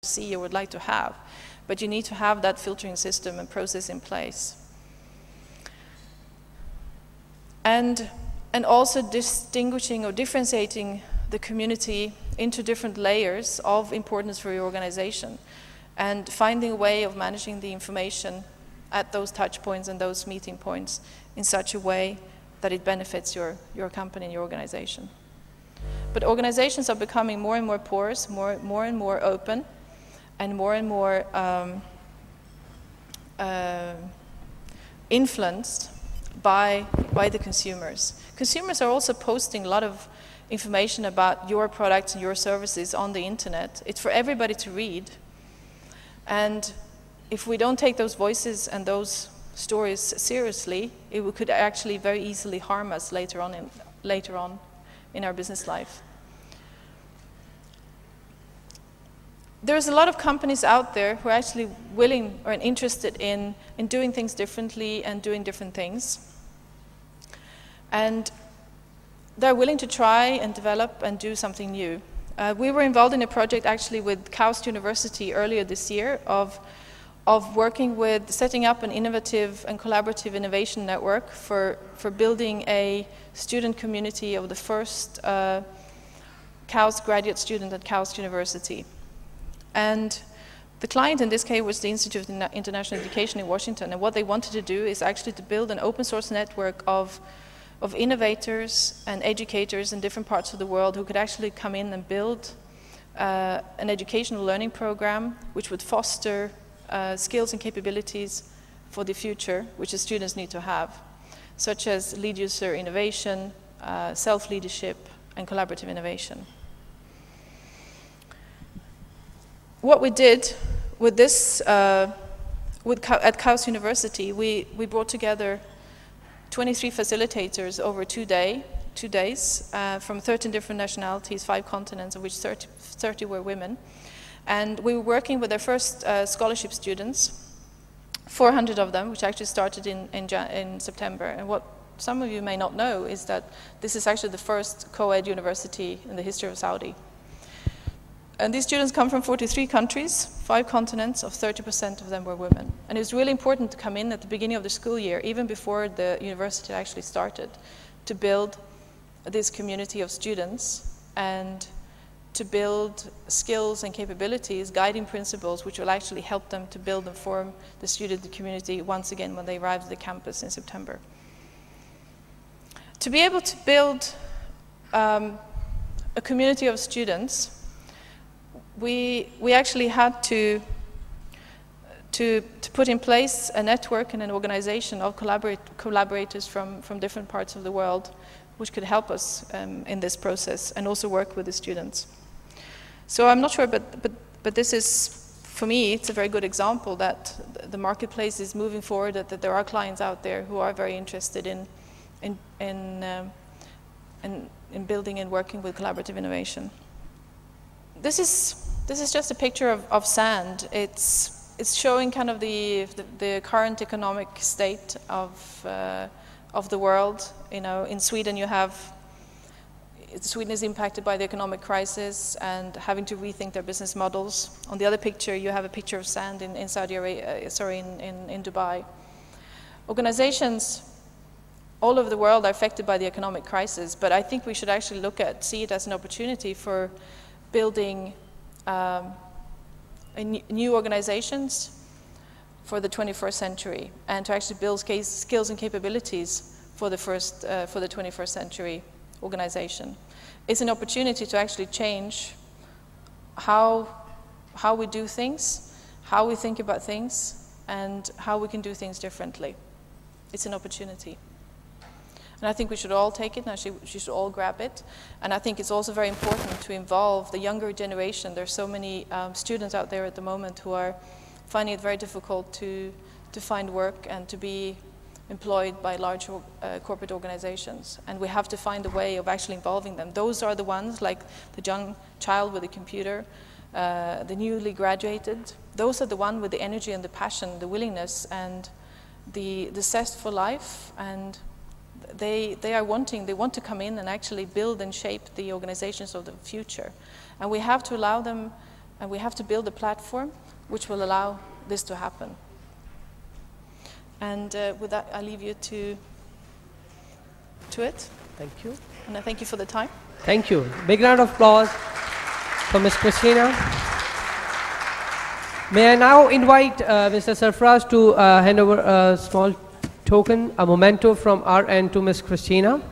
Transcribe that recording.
see or would like to have. But you need to have that filtering system and process in place. And also distinguishing or differentiating the community into different layers of importance for your organization, and finding a way of managing the information at those touch points and those meeting points in such a way that it benefits your company and your organization. But organizations are becoming more and more porous, more and more open, and more influenced by the consumers. Consumers are also posting a lot of information about your products and your services on the internet. It's for everybody to read. And if we don't take those voices and those stories seriously, it could actually very easily harm us later on in our business life. There's a lot of companies out there who are actually willing or interested in doing things differently and doing different things. And they're willing to try and develop and do something new. We were involved in a project actually with Post University earlier this year of working with setting up an innovative and collaborative innovation network for building a student community of the first KAUST graduate student at KAUST University. And the client in this case was the Institute of International Education in Washington, and what they wanted to do is actually to build an open source network of innovators and educators in different parts of the world who could actually come in and build an educational learning program which would foster skills and capabilities for the future, which the students need to have, such as lead user innovation, self-leadership, and collaborative innovation. What we did with this, at KAUST University, we brought together 23 facilitators over 2 days from 13 different nationalities, 5 continents, of which 30 were women. And we were working with their first scholarship students, 400 of them, which actually started in September. And what some of you may not know is that this is actually the first co-ed university in the history of Saudi. And these students come from 43 countries, 5 continents, of 30% of them were women. And it was really important to come in at the beginning of the school year, even before the university actually started, to build this community of students and to build skills and capabilities, guiding principles, which will actually help them to build and form the student community once again when they arrive at the campus in September. To be able to build a community of students, we actually had to put in place a network and an organization of collaborators from different parts of the world, which could help us in this process and also work with the students. So I'm not sure, but this is, for me, it's a very good example that the marketplace is moving forward, that there are clients out there who are very interested in building and working with collaborative innovation. This is just a picture of sand. It's showing kind of the current economic state of the world. You know, in Sweden Sweden is impacted by the economic crisis and having to rethink their business models. On the other picture, you have a picture of sand in Saudi Arabia, in Dubai. Organizations all over the world are affected by the economic crisis, but I think we should actually see it as an opportunity for building new organizations for the 21st century, and to actually build skills and capabilities for the 21st century organization. It's an opportunity to actually change how we do things, how we think about things, and how we can do things differently. It's an opportunity. And I think we should all take it, and we should all grab it. And I think it's also very important to involve the younger generation. There's so many students out there at the moment who are finding it very difficult to find work and to be employed by large corporate organizations. And we have to find a way of actually involving them. Those are the ones, like the young child with a computer, the newly graduated. Those are the ones with the energy and the passion, the willingness, and the zest for life. And they want to come in and actually build and shape the organizations of the future. And we have to allow them And we have to build a platform which will allow this to happen. And with that, I leave you to it. Thank you. And I thank you for the time. Thank you. Big round of applause for Ms. Kristina. May I now invite Mr. Sarfraz to hand over a small token, a memento from our end to Ms. Kristina.